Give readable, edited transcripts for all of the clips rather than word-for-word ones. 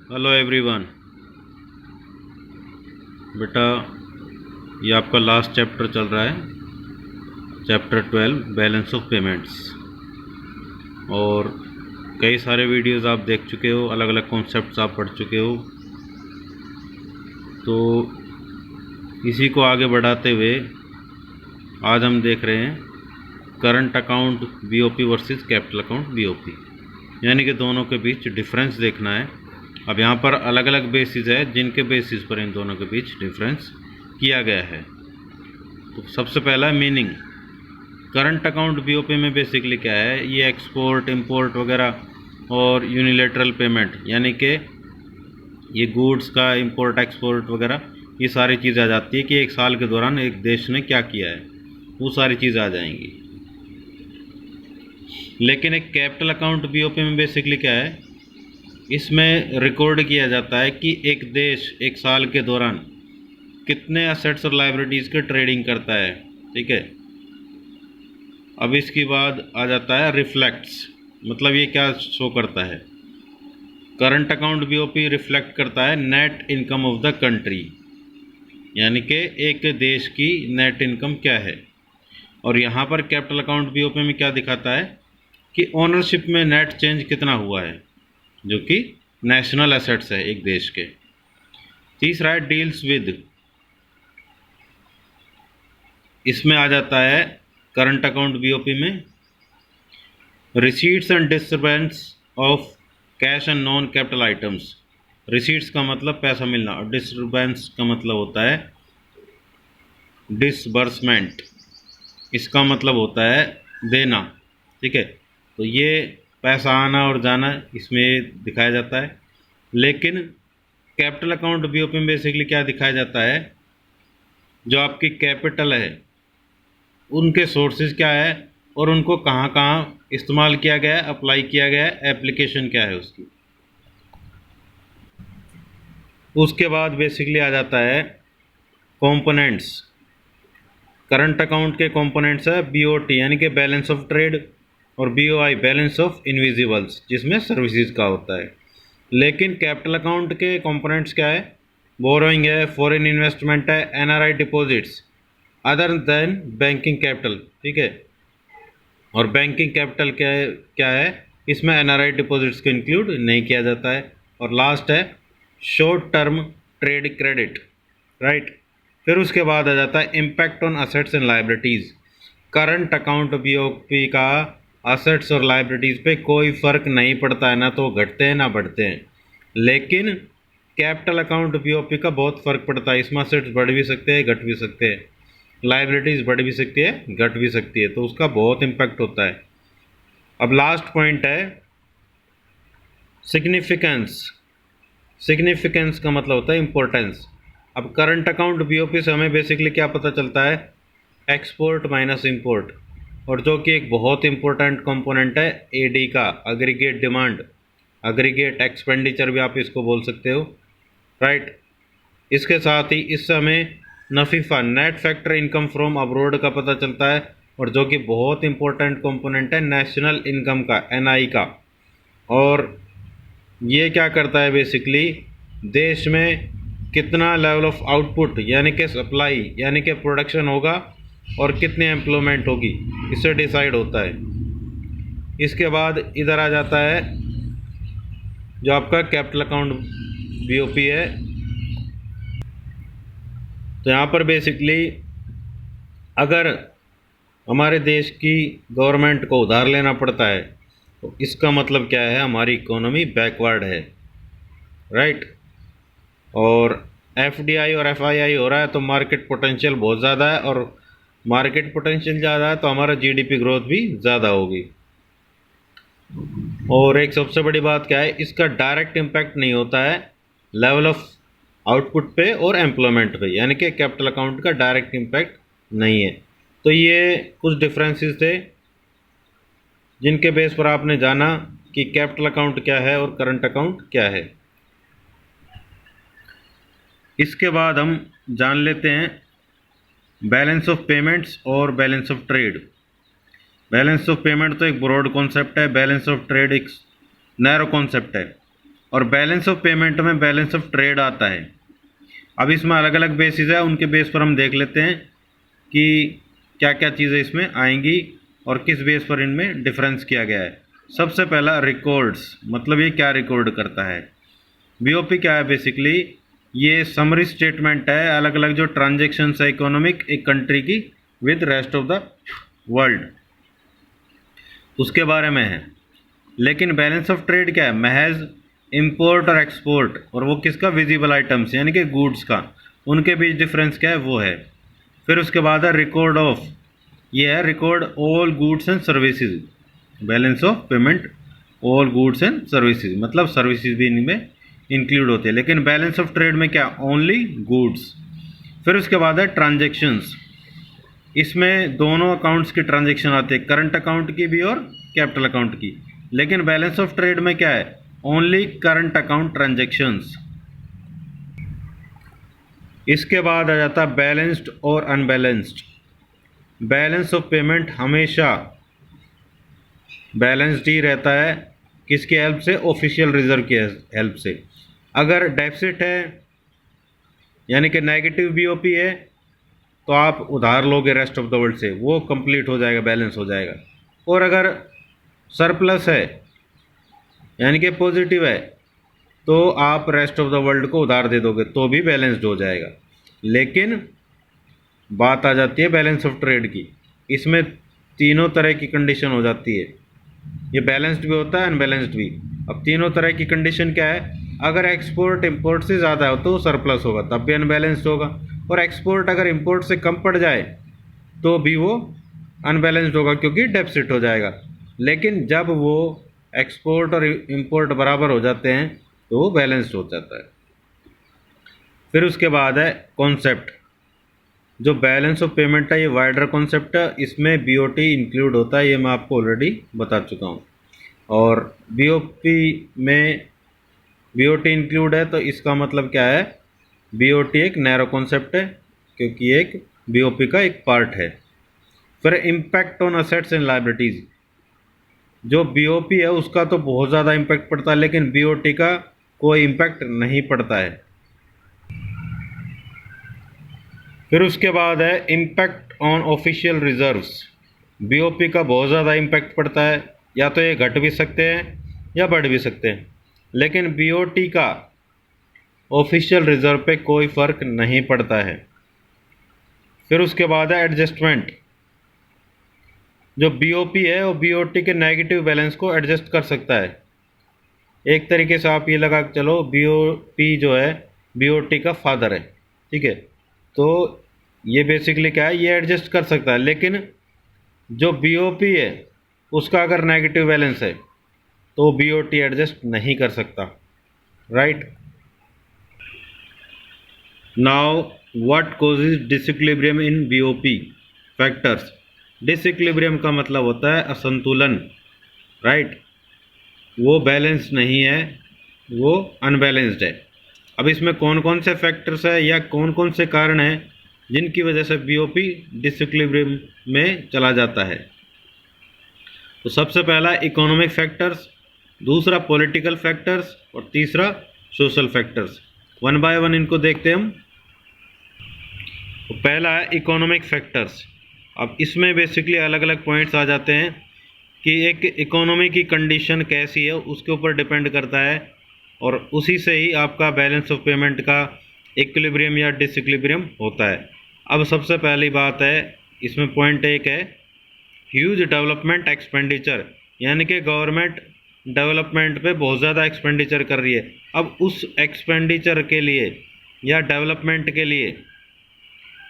Hello everyone. बेटा, ये आपका लास्ट चैप्टर चल रहा है, चैप्टर 12 बैलेंस ऑफ पेमेंट्स। और कई सारे वीडियोस आप देख चुके हो, अलग अलग कॉन्सेप्ट्स आप पढ़ चुके हो। तो इसी को आगे बढ़ाते हुए आज हम देख रहे हैं current account BOP versus capital account BOP, यानी कि दोनों के बीच डिफरेंस देखना है। अब यहाँ पर अलग अलग बेसिस है जिनके बेसिस पर इन दोनों के बीच डिफरेंस किया गया है। तो सबसे पहला मीनिंग, करंट अकाउंट बीओपी में बेसिकली क्या है, ये एक्सपोर्ट इंपोर्ट वगैरह और यूनिलेटरल पेमेंट, यानी कि ये गुड्स का इंपोर्ट एक्सपोर्ट वगैरह, ये सारी चीज़ आ जाती है कि एक साल के दौरान एक देश ने क्या किया है, वो सारी चीज़ आ जाएंगी। लेकिन एक कैपिटल अकाउंट बीओपी में बेसिकली क्या है, इसमें रिकॉर्ड किया जाता है कि एक देश एक साल के दौरान कितने असेट्स और लायबिलिटीज़ के ट्रेडिंग करता है। ठीक है। अब इसके बाद आ जाता है रिफ्लेक्ट्स, मतलब ये क्या शो करता है, करंट अकाउंट बीओपी रिफ्लेक्ट करता है net income of the country, यानी कि एक देश की नेट इनकम क्या है। और यहाँ पर कैपिटल अकाउंट बीओपी में क्या दिखाता है कि ओनरशिप में नेट चेंज कितना हुआ है, जो कि नेशनल एसेट्स है एक देश के। तीसरा है डील्स विद, इसमें आ जाता है करंट अकाउंट बीओपी में receipts and disturbance of cash and non capital items. Receipts का मतलब पैसा मिलना और डिस्टर्बेंस का मतलब होता है डिसबर्समेंट, इसका मतलब होता है देना। ठीक है। तो ये पैसा आना और जाना इसमें दिखाया जाता है। लेकिन कैपिटल अकाउंट बीओपी में बेसिकली क्या दिखाया जाता है, जो आपकी कैपिटल है उनके सोर्सेज क्या है और उनको कहाँ कहाँ इस्तेमाल किया गया है, अप्लाई किया गया है, एप्लीकेशन क्या है उसकी। उसके बाद बेसिकली आ जाता है कंपोनेंट्स। करंट अकाउंट के कंपोनेंट्स है बीओटी यानी कि बैलेंस ऑफ ट्रेड, और बीओआई बैलेंस ऑफ इनविजिबल्स जिसमें सर्विसेज का होता है। लेकिन कैपिटल अकाउंट के कंपोनेंट्स क्या है, बोरोइंग है, फॉरेन इन्वेस्टमेंट है, NRI deposits other than banking capital. ठीक है। और बैंकिंग कैपिटल क्या है, इसमें एनआरआई डिपॉजिट्स को इंक्लूड नहीं किया जाता है। और लास्ट है short term trade credit, right. फिर उसके बाद आ जाता है impact on assets and liabilities. Current account BOP का असेट्स और लाइबिलिटीज़ पे कोई फ़र्क नहीं पड़ता है, ना तो घटते हैं ना बढ़ते हैं। लेकिन कैपिटल अकाउंट बीओपी का बहुत फ़र्क पड़ता है, इसमें असेट्स बढ़ भी सकते हैं घट भी सकते हैं, लाइबिलिटीज़ बढ़ भी सकती है घट भी सकती है, तो उसका बहुत इम्पैक्ट होता है। अब लास्ट पॉइंट है सिग्निफिकेंस। सिग्निफिकेंस का मतलब होता है इम्पोर्टेंस। अब करंट अकाउंट बीओपी से हमें बेसिकली क्या पता चलता है, एक्सपोर्ट माइनस इंपोर्ट, और जो कि एक बहुत इंपॉर्टेंट कंपोनेंट है एडी का, एग्रीगेट डिमांड, एग्रीगेट एक्सपेंडिचर भी आप इसको बोल सकते हो, राइट। इसके साथ ही इससे हमें नफीफा net factor income from abroad का पता चलता है, और जो कि बहुत इंपॉर्टेंट कंपोनेंट है नेशनल इनकम का, एनआई का। और ये क्या करता है बेसिकली, देश में कितना लेवल ऑफ आउटपुट यानी कि सप्लाई यानी कि प्रोडक्शन होगा और कितनी एम्प्लॉयमेंट होगी, इससे डिसाइड होता है। इसके बाद इधर आ जाता है जो आपका कैपिटल अकाउंट बीओपी है। तो यहाँ पर बेसिकली अगर हमारे देश की गवर्नमेंट को उधार लेना पड़ता है तो इसका मतलब क्या है, हमारी इकोनॉमी बैकवर्ड है, राइट। और एफडीआई और एफआईआई हो रहा है तो मार्केट पोटेंशियल बहुत ज़्यादा है, और मार्केट पोटेंशियल ज़्यादा है तो हमारा जीडीपी ग्रोथ भी ज़्यादा होगी। और एक सबसे बड़ी बात क्या है, इसका डायरेक्ट इम्पैक्ट नहीं होता है लेवल ऑफ आउटपुट पे और एम्प्लॉयमेंट पे, यानी कि कैपिटल अकाउंट का डायरेक्ट इम्पैक्ट नहीं है। तो ये कुछ डिफरेंसेस थे जिनके बेस पर आपने जाना कि कैपिटल अकाउंट क्या है और करंट अकाउंट क्या है। इसके बाद हम जान लेते हैं बैलेंस ऑफ पेमेंट्स और balance of trade. Balance of payment तो एक ब्रॉड कॉन्सेप्ट है, बैलेंस ऑफ ट्रेड एक नैरो कॉन्सेप्ट है। और बैलेंस ऑफ पेमेंट में बैलेंस ऑफ ट्रेड आता है। अब इसमें अलग अलग बेसिस है, उनके बेस पर हम देख लेते हैं कि क्या क्या चीज़ें इसमें आएंगी और किस बेस पर इनमें डिफरेंस किया गया है। सबसे पहला रिकॉर्ड्स, मतलब ये क्या रिकॉर्ड करता है। बीओपी क्या है बेसिकली, ये समरी स्टेटमेंट है अलग अलग जो ट्रांजेक्शन्स है इकोनॉमिक एक कंट्री की with rest of the world, उसके बारे में है। लेकिन बैलेंस ऑफ ट्रेड क्या है, महज इंपोर्ट और एक्सपोर्ट, और वो किसका, विजिबल आइटम्स यानी कि गुड्स का, उनके बीच डिफरेंस क्या है वो है। फिर उसके बाद है रिकॉर्ड ऑफ, ये है record all goods and services, balance of payment all goods and services, मतलब सर्विसेज भी इनमें इंक्लूड होते हैं। लेकिन बैलेंस ऑफ ट्रेड में क्या, ओनली गुड्स। फिर उसके बाद है ट्रांजेक्शन्स, इसमें दोनों अकाउंट्स की ट्रांजेक्शन आते हैं, करंट अकाउंट की भी और कैपिटल अकाउंट की। लेकिन बैलेंस ऑफ ट्रेड में क्या है, ओनली करंट अकाउंट ट्रांजेक्शन्स। इसके बाद आ जाता है बैलेंस्ड और अनबैलेंस्ड। बैलेंस ऑफ पेमेंट हमेशा बैलेंस्ड ही रहता है, किसकी हेल्प से, ऑफिशियल रिजर्व की हेल्प से। अगर डेफिसिट है यानी कि नेगेटिव बीओपी है तो आप उधार लोगे रेस्ट ऑफ द वर्ल्ड से, वो कंप्लीट हो जाएगा, बैलेंस हो जाएगा। और अगर सरप्लस है यानी कि पॉजिटिव है तो आप रेस्ट ऑफ द वर्ल्ड को उधार दे दोगे तो भी बैलेंस्ड हो जाएगा। लेकिन बात आ जाती है बैलेंस ऑफ ट्रेड की, इसमें तीनों तरह की कंडीशन हो जाती है, ये बैलेंस्ड भी होता है अनबैलेंस्ड भी। अब तीनों तरह की कंडीशन क्या है, अगर एक्सपोर्ट इंपोर्ट से ज़्यादा हो तो सरप्लस होगा तब भी अनबैलेंस्ड होगा, और एक्सपोर्ट अगर इंपोर्ट से कम पड़ जाए तो भी वो अनबैलेंस्ड होगा क्योंकि डेफिसिट हो जाएगा। लेकिन जब वो एक्सपोर्ट और इंपोर्ट बराबर हो जाते हैं तो वो बैलेंस्ड हो जाता है। फिर उसके बाद है कॉन्सेप्ट, जो बैलेंस ऑफ पेमेंट है ये वाइडर कॉन्सेप्ट है, इसमें बीओटी इंक्लूड होता है, ये मैं आपको ऑलरेडी बता चुका हूँ। और बीओपी में बीओटी इंक्लूड है तो इसका मतलब क्या है, बीओटी एक नैरो कॉन्सेप्ट है क्योंकि एक बीओपी का एक पार्ट है। फिर impact on assets and liabilities, जो बीओपी है उसका तो बहुत ज़्यादा इम्पैक्ट पड़ता है लेकिन बीओटी का कोई इम्पैक्ट नहीं पड़ता है। फिर उसके बाद है impact on official reserves, BOP का बहुत ज़्यादा इम्पैक्ट पड़ता है, या तो ये घट भी सकते हैं या बढ़ भी सकते हैं, लेकिन बीओटी का ऑफिशियल रिजर्व पे कोई फ़र्क नहीं पड़ता है। फिर उसके बाद है एडजस्टमेंट, जो बीओपी है वो बीओटी के नेगेटिव बैलेंस को एडजस्ट कर सकता है। एक तरीके से आप ये लगा के चलो बीओपी जो है बीओटी का फादर है, ठीक है, तो ये बेसिकली क्या है, ये एडजस्ट कर सकता है। लेकिन जो बीओपी है उसका अगर नेगेटिव बैलेंस है तो बीओटी एडजस्ट नहीं कर सकता, right. Now what causes disequilibrium in BOP factors. Disequilibrium का मतलब होता है असंतुलन, राइट, वो बैलेंस नहीं है, वो अनबैलेंस्ड है। अब इसमें कौन कौन से फैक्टर्स है या कौन कौन से कारण हैं जिनकी वजह से बीओपी डिसइक्विलिब्रियम में चला जाता है। तो सबसे पहला इकोनॉमिक फैक्टर्स, दूसरा पॉलिटिकल फैक्टर्स और तीसरा social factors. One by one इनको देखते हैं हम। तो पहला है इकोनॉमिक फैक्टर्स। अब इसमें बेसिकली अलग अलग पॉइंट्स आ जाते हैं कि एक इकोनॉमी की कंडीशन कैसी है उसके ऊपर डिपेंड करता है और उसी से ही आपका बैलेंस ऑफ पेमेंट का इक्विलिब्रियम या डिसइक्विलिब्रियम होता है। अब सबसे पहली बात है इसमें पॉइंट एक है ह्यूज डेवलपमेंट एक्सपेंडिचर, यानी कि गवर्नमेंट डेवलपमेंट पे बहुत ज़्यादा एक्सपेंडिचर कर रही है। अब उस एक्सपेंडिचर के लिए या डेवलपमेंट के लिए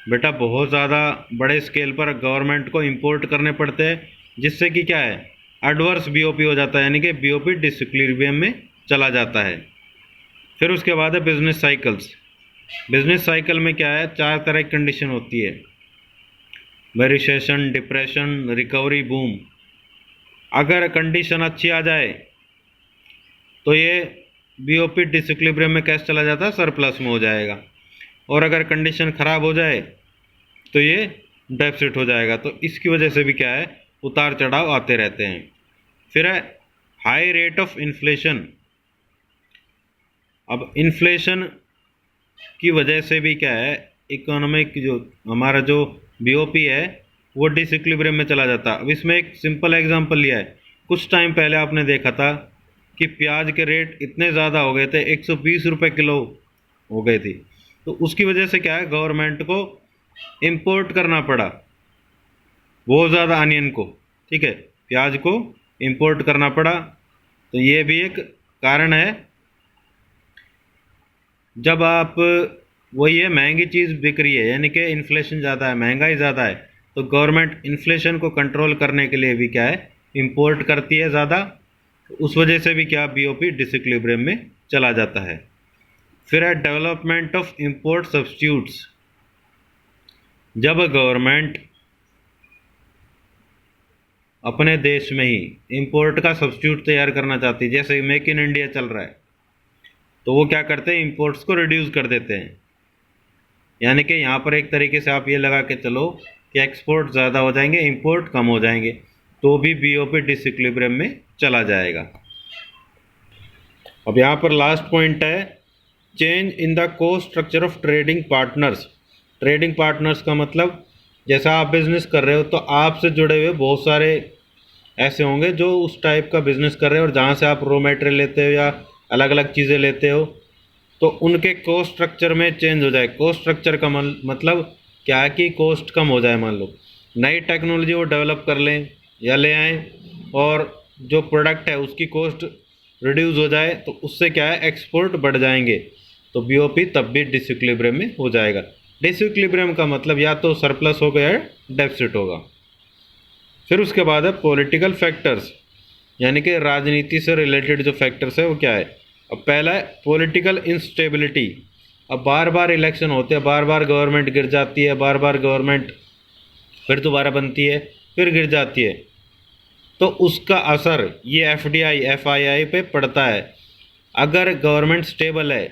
बेटा बहुत ज़्यादा बड़े स्केल पर गवर्नमेंट को इंपोर्ट करने पड़ते हैं, जिससे कि क्या है एडवर्स बीओपी हो जाता है, यानी कि बीओपी डिसइक्विलिब्रियम में चला जाता है। फिर उसके बाद है बिजनेस साइकिल्स। बिजनेस साइकिल में क्या है, चार तरह की कंडीशन होती है, रिसेशन, डिप्रेशन, रिकवरी, बूम। अगर कंडीशन अच्छी आ जाए तो ये बीओपी डिसइक्विलिब्रियम में कैसे चला जाता है, सरप्लस में हो जाएगा, और अगर कंडीशन ख़राब हो जाए तो ये डेफिसिट हो जाएगा। तो इसकी वजह से भी क्या है उतार चढ़ाव आते रहते हैं। फिर है हाई रेट ऑफ इन्फ्लेशन, अब इन्फ्लेशन की वजह से भी क्या है, इकोनॉमिक जो हमारा जो बीओपी है वो डिसइक्विलिब्रियम में चला जाता। अब इसमें एक सिंपल एग्जांपल लिया है। कुछ टाइम पहले आपने देखा था कि प्याज के रेट इतने ज़्यादा हो गए थे, 120 रुपये किलो हो गए थे। तो उसकी वजह से क्या है, गवर्नमेंट को इंपोर्ट करना पड़ा बहुत ज़्यादा अनियन को, ठीक है, प्याज को इंपोर्ट करना पड़ा। तो ये भी एक कारण है। जब आप वही है, महंगी चीज़ बिक रही है यानी कि इन्फ्लेशन ज़्यादा है, महंगाई ज़्यादा है, तो गवर्नमेंट इन्फ्लेशन को कंट्रोल करने के लिए भी क्या है, इंपोर्ट करती है ज़्यादा। उस वजह से भी क्या, बीओपी डिसइक्विलिब्रियम में चला जाता है। फिर है डेवलपमेंट ऑफ इंपोर्ट सब्स्टिट्यूट्स। जब गवर्नमेंट अपने देश में ही इंपोर्ट का सब्स्टिट्यूट तैयार करना चाहती है, जैसे मेक इन इंडिया चल रहा है, तो वो क्या करते हैं, इंपोर्ट्स को रिड्यूस कर देते हैं। यानी कि यहाँ पर एक तरीके से आप ये लगा के चलो कि एक्सपोर्ट ज़्यादा हो जाएंगे, इंपोर्ट कम हो जाएंगे, तो भी बीओपी डिसइक्विलिब्रियम में चला जाएगा। अब यहाँ पर लास्ट पॉइंट है, change in the cost structure of trading partners. Trading partners का मतलब, जैसा आप बिजनेस कर रहे हो तो आपसे जुड़े हुए बहुत सारे ऐसे होंगे जो उस टाइप का बिजनेस कर रहे हो, और जहाँ से आप रॉ मटेरियल लेते हो या अलग अलग चीज़ें लेते हो, तो उनके कोस्ट स्ट्रक्चर में चेंज हो जाए। कोस्ट स्ट्रक्चर का मतलब क्या है कि कॉस्ट कम हो जाए। मान लो नई टेक्नोलॉजी वो डेवलप कर लें या ले आएँ, और जो प्रोडक्ट है उसकी कॉस्ट रिड्यूस हो जाए, तो उससे क्या है, एक्सपोर्ट बढ़ जाएंगे, तो बीओपी तब भी डिसइक्विलिब्रियम में हो जाएगा। डिसइक्विलिब्रियम का मतलब या तो सरप्लस होगा या डेफिसिट होगा। फिर उसके बाद है पॉलिटिकल फैक्टर्स, यानी कि राजनीति से रिलेटेड जो फैक्टर्स है वो क्या है। अब पहला है पॉलिटिकल इंस्टेबिलिटी। अब बार बार इलेक्शन होते हैं, बार बार गवर्नमेंट गिर जाती है, बार बार गवर्नमेंट फिर दोबारा बनती है, फिर गिर जाती है, तो उसका असर ये एफडीआई एफआईआई पे पड़ता है। अगर गवर्नमेंट स्टेबल है,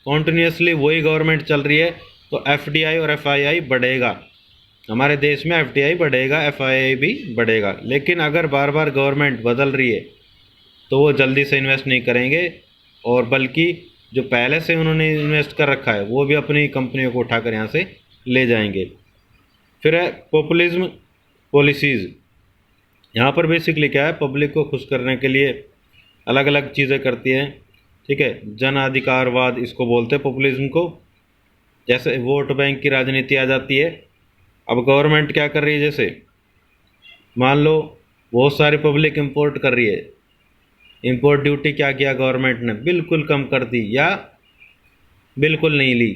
कॉन्टिन्यूसली वही गवर्नमेंट चल रही है, तो एफडीआई और एफआईआई बढ़ेगा, हमारे देश में एफडीआई बढ़ेगा, एफआईआई भी बढ़ेगा। लेकिन अगर बार बार गवर्नमेंट बदल रही है तो वो जल्दी से इन्वेस्ट नहीं करेंगे, और बल्कि जो पहले से उन्होंने इन्वेस्ट कर रखा है वो भी अपनी कंपनियों को उठाकर यहाँ से ले जाएंगे। फिर है पॉपुलिज्म पॉलिसीज़। यहाँ पर बेसिकली क्या है, पब्लिक को खुश करने के लिए अलग अलग चीज़ें करती हैं, ठीक है, जन अधिकारवाद इसको बोलते हैं पॉपुलिज्म को। जैसे वोट बैंक की राजनीति आ जाती है। अब गवर्नमेंट क्या कर रही है, जैसे मान लो बहुत सारी पब्लिक इंपोर्ट कर रही है, इंपोर्ट ड्यूटी क्या किया गवर्नमेंट ने, बिल्कुल कम कर दी या बिल्कुल नहीं ली,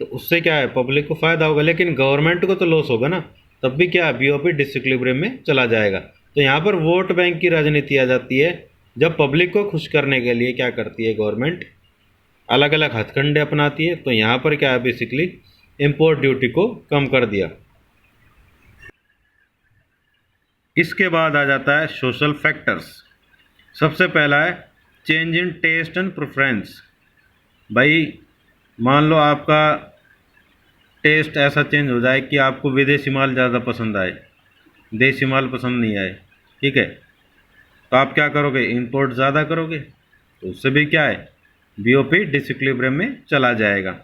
तो उससे क्या है, पब्लिक को फ़ायदा होगा, लेकिन गवर्नमेंट को तो लॉस होगा ना, तब भी क्या है, बीओपी डिसइक्विलिब्रियम में चला जाएगा। तो यहाँ पर वोट बैंक की राजनीति आ जाती है। जब पब्लिक को खुश करने के लिए क्या करती है गवर्नमेंट, अलग अलग हथकंडे अपनाती है, तो यहाँ पर क्या है, बेसिकली इंपोर्ट ड्यूटी को कम कर दिया। इसके बाद आ जाता है सोशल फैक्टर्स। सबसे पहला है change in taste and preference. भाई मान लो आपका टेस्ट ऐसा चेंज हो जाए कि आपको विदेशी माल ज़्यादा पसंद आए, देसी माल पसंद नहीं आए, ठीक है, तो आप क्या करोगे, इंपोर्ट ज़्यादा करोगे, तो उससे भी क्या है, बीओपी डिसइक्विलिब्रियम में चला जाएगा।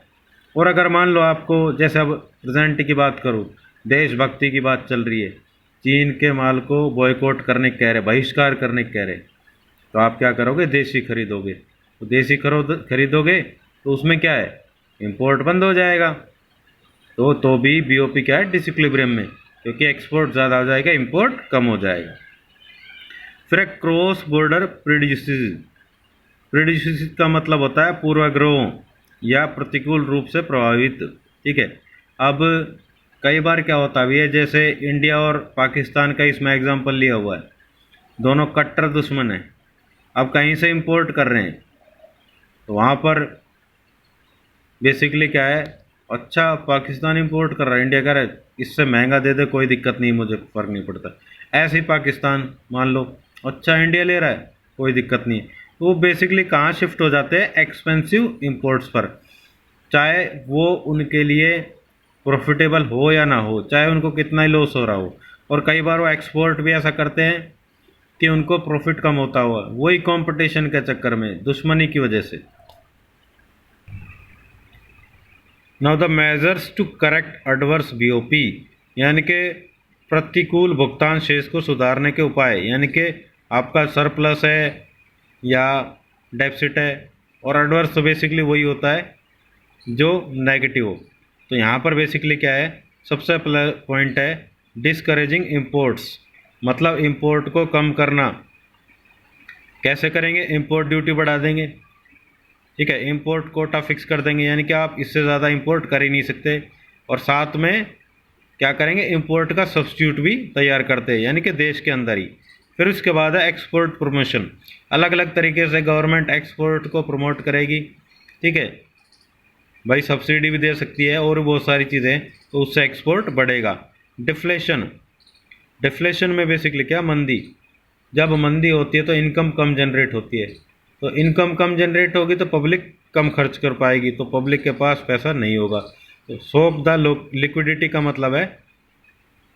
और अगर मान लो आपको, जैसे अब प्रेजेंट की बात करूँ, देशभक्ति की बात चल रही है, चीन के माल को बॉयकॉट करने कह रहे, बहिष्कार करने कह रहे, तो आप क्या करोगे, देसी खरीदोगे। तो देसी खरीदोगे तो उसमें क्या है, इंपोर्ट बंद हो जाएगा, तो भी बीओपी क्या है, डिसइक्विलिब्रियम में, क्योंकि एक्सपोर्ट ज़्यादा हो जाएगा, इंपोर्ट कम हो जाएगा। फिर क्रॉस बॉर्डर प्रेजुडिसेस। प्रेजुडिसेस का मतलब होता है पूर्वाग्रहों या प्रतिकूल रूप से प्रभावित, ठीक है। अब कई बार क्या होता है, जैसे इंडिया और पाकिस्तान का इसमें एग्जांपल लिया हुआ है, दोनों कट्टर दुश्मन हैं। अब कहीं से इंपोर्ट कर रहे हैं, तो वहाँ पर बेसिकली क्या है, अच्छा पाकिस्तान इंपोर्ट कर रहा है, इंडिया कह रहा है इससे महंगा दे दे, कोई दिक्कत नहीं, मुझे फ़र्क नहीं पड़ता। ऐसे ही पाकिस्तान मान लो, अच्छा इंडिया ले रहा है, कोई दिक्कत नहीं। तो वो बेसिकली कहाँ शिफ्ट हो जाते हैं, एक्सपेंसिव इंपोर्ट्स पर, चाहे वो उनके लिए प्रॉफिटेबल हो या ना हो, चाहे उनको कितना ही लॉस हो रहा हो। और कई बार वो एक्सपोर्ट भी ऐसा करते हैं कि उनको प्रॉफिट कम होता हुआ, वही कंपटीशन के चक्कर में, दुश्मनी की वजह से। Now the measures to correct adverse BOP, यानी कि प्रतिकूल भुगतान शेष को सुधारने के उपाय, यानी कि आपका सरप्लस है या डेफिसिट है, और एडवर्स तो बेसिकली वही होता है जो नेगेटिव हो। तो यहाँ पर बेसिकली क्या है, सबसे पहला पॉइंट है डिस्करेजिंग इंपोर्ट्स, मतलब इंपोर्ट को कम करना। कैसे करेंगे, इंपोर्ट ड्यूटी बढ़ा देंगे, ठीक है, इंपोर्ट कोटा फिक्स कर देंगे, यानी कि आप इससे ज़्यादा इंपोर्ट कर ही नहीं सकते। और साथ में क्या करेंगे, इंपोर्ट का सब्स्टिट्यूट भी तैयार करते हैं, यानी कि देश के अंदर ही। फिर उसके बाद है एक्सपोर्ट प्रमोशन, अलग अलग तरीके से गवर्नमेंट एक्सपोर्ट को प्रमोट करेगी, ठीक है भाई, सब्सिडी भी दे सकती है और बहुत सारी चीज़ें, तो उससे एक्सपोर्ट बढ़ेगा। डिफ्लेशन, डिफ्लेशन में बेसिकली क्या, मंदी, जब मंदी होती है तो इनकम कम जनरेट होती है, तो इनकम कम जनरेट होगी तो पब्लिक कम खर्च कर पाएगी, तो पब्लिक के पास पैसा नहीं होगा। तो सोक द लिक्विडिटी का मतलब है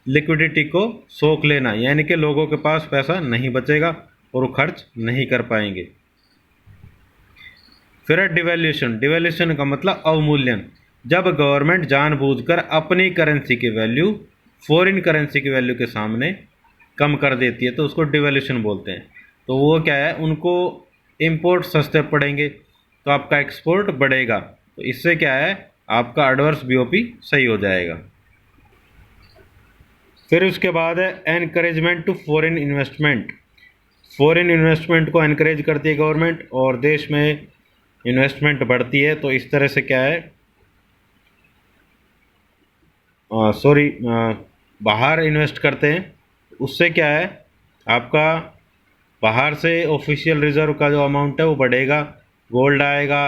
लिक्विडिटी को सोख लेना, यानी कि लोगों के पास पैसा नहीं बचेगा और वो खर्च नहीं कर पाएंगे। फिर है डिवैल्यूशन, डिवैल्यूशन का मतलब अवमूल्यन, जब गवर्नमेंट जानबूझकर अपनी करेंसी की वैल्यू फॉरेन करेंसी की वैल्यू के सामने कम कर देती है तो उसको डिवैल्यूशन बोलते हैं। तो वो क्या है, उनको इंपोर्ट सस्ते पड़ेंगे तो आपका एक्सपोर्ट बढ़ेगा, तो इससे क्या है, आपका एडवर्स बीओपी सही हो जाएगा। फिर उसके बाद है encouragement to foreign investment, foreign investment को एनकरेज करती है गवर्नमेंट और देश में इन्वेस्टमेंट बढ़ती है, तो इस तरह से क्या है, बाहर इन्वेस्ट करते हैं, उससे क्या है, आपका बाहर से ऑफिशियल रिजर्व का जो अमाउंट है वो बढ़ेगा, गोल्ड आएगा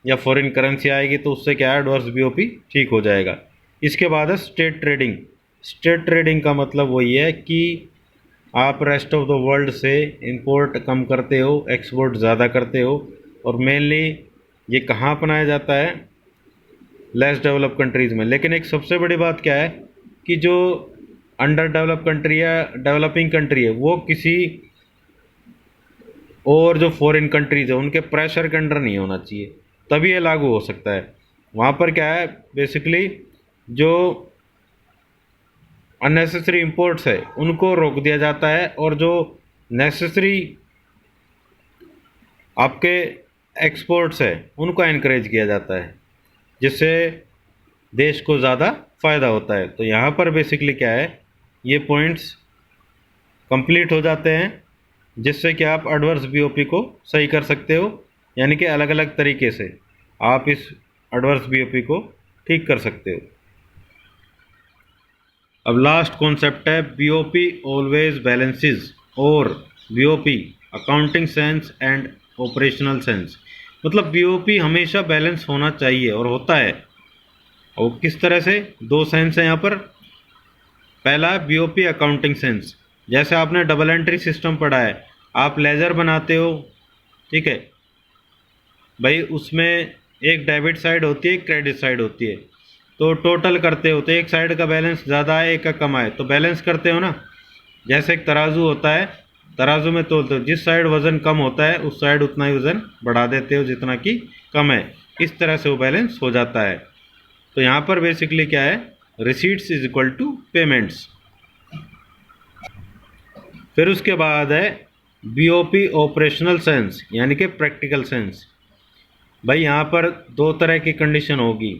या फॉरेन करेंसी आएगी, तो उससे क्या है, एडवर्स बीओपी ठीक हो जाएगा। इसके बाद है स्टेट ट्रेडिंग, स्टेट ट्रेडिंग का मतलब वही है कि आप रेस्ट ऑफ द वर्ल्ड से इंपोर्ट कम करते हो, एक्सपोर्ट ज़्यादा करते हो, और मेनली ये कहाँ अपनाया जाता है, लेस डेवलप कंट्रीज़ में। लेकिन एक सबसे बड़ी बात क्या है कि जो अंडर डेवलप कंट्री है, डेवलपिंग कंट्री है, वो किसी और जो फॉरेन कंट्रीज है उनके प्रेशर के अंडर नहीं होना चाहिए, तभी ये लागू हो सकता है। वहाँ पर क्या है, बेसिकली जो अननेसेसरी इंपोर्ट्स है उनको रोक दिया जाता है, और जो नेसेसरी आपके एक्सपोर्ट्स है उनको एनकरेज किया जाता है, जिससे देश को ज़्यादा फ़ायदा होता है। तो यहाँ पर बेसिकली क्या है, ये पॉइंट्स कंप्लीट हो जाते हैं, जिससे कि आप एडवर्स बीओपी को सही कर सकते हो, यानी कि अलग अलग तरीके से आप इस एडवर्स बीओपी को ठीक कर सकते हो। अब लास्ट कॉन्सेप्ट है बीओपी ऑलवेज बैलेंसेस, और BOP accounting sense and operational sense, मतलब बीओपी हमेशा बैलेंस होना चाहिए और होता है। और किस तरह से, दो सेंस है यहाँ पर। पहला है बीओपी अकाउंटिंग सेंस, जैसे आपने डबल एंट्री सिस्टम पढ़ा है, आप लेजर बनाते हो, ठीक है भाई, उसमें एक डेबिट साइड होती है, एक क्रेडिट साइड होती है, तो टोटल करते हो तो एक साइड का बैलेंस ज़्यादा है, एक का कम है, तो बैलेंस करते हो ना। जैसे एक तराजू होता है, तराजू में तोलते हो, जिस साइड वज़न कम होता है उस साइड उतना ही वज़न बढ़ा देते हो जितना कि कम है, इस तरह से वो बैलेंस हो जाता है। तो यहाँ पर बेसिकली क्या है, receipts is equal to payments. फिर उसके बाद है बीओपी ऑपरेशनल सेंस, यानी कि प्रैक्टिकल सेंस। भाई यहाँ पर दो तरह की कंडीशन होगी,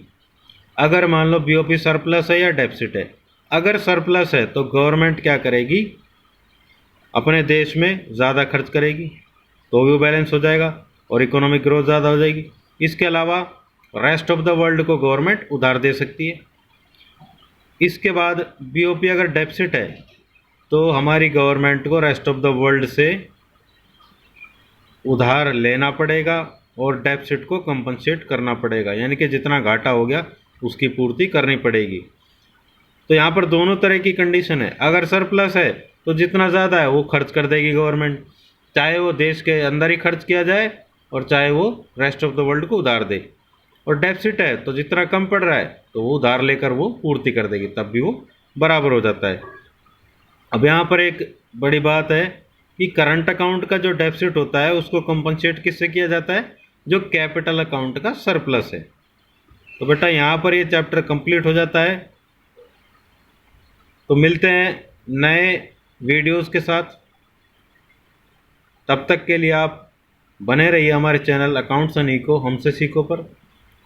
अगर मान लो बीओपी सरप्लस है या डेफिसिट है। अगर सरप्लस है तो गवर्नमेंट क्या करेगी, अपने देश में ज़्यादा खर्च करेगी, तो भी वो बैलेंस हो जाएगा और इकोनॉमिक ग्रोथ ज़्यादा हो जाएगी। इसके अलावा रेस्ट ऑफ द वर्ल्ड को गवर्नमेंट उधार दे सकती है। इसके बाद बीओपी अगर डेफिसिट है तो हमारी गवर्नमेंट को रेस्ट ऑफ द वर्ल्ड से उधार लेना पड़ेगा और डेफिसिट को कंपनसेट करना पड़ेगा, यानी कि जितना घाटा हो गया उसकी पूर्ति करनी पड़ेगी। तो यहाँ पर दोनों तरह की कंडीशन है। अगर सरप्लस है तो जितना ज़्यादा है वो खर्च कर देगी गवर्नमेंट, चाहे वो देश के अंदर ही खर्च किया जाए और चाहे वो रेस्ट ऑफ द वर्ल्ड को उधार दे। और डेफिसिट है तो जितना कम पड़ रहा है तो वो उधार लेकर वो पूर्ति कर देगी, तब भी वो बराबर हो जाता है। अब यहाँ पर एक बड़ी बात है कि करंट अकाउंट का जो डेफिसिट होता है उसको कंपनसेट किससे किया जाता है, जो कैपिटल अकाउंट का सरप्लस है। तो बेटा यहाँ पर ये चैप्टर कंप्लीट हो जाता है। तो मिलते हैं नए वीडियोस के साथ। तब तक के लिए आप बने रहिए हमारे चैनल अकाउंट्स एंड इको हमसे सीखो पर।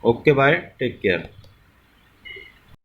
Okay bye, take care.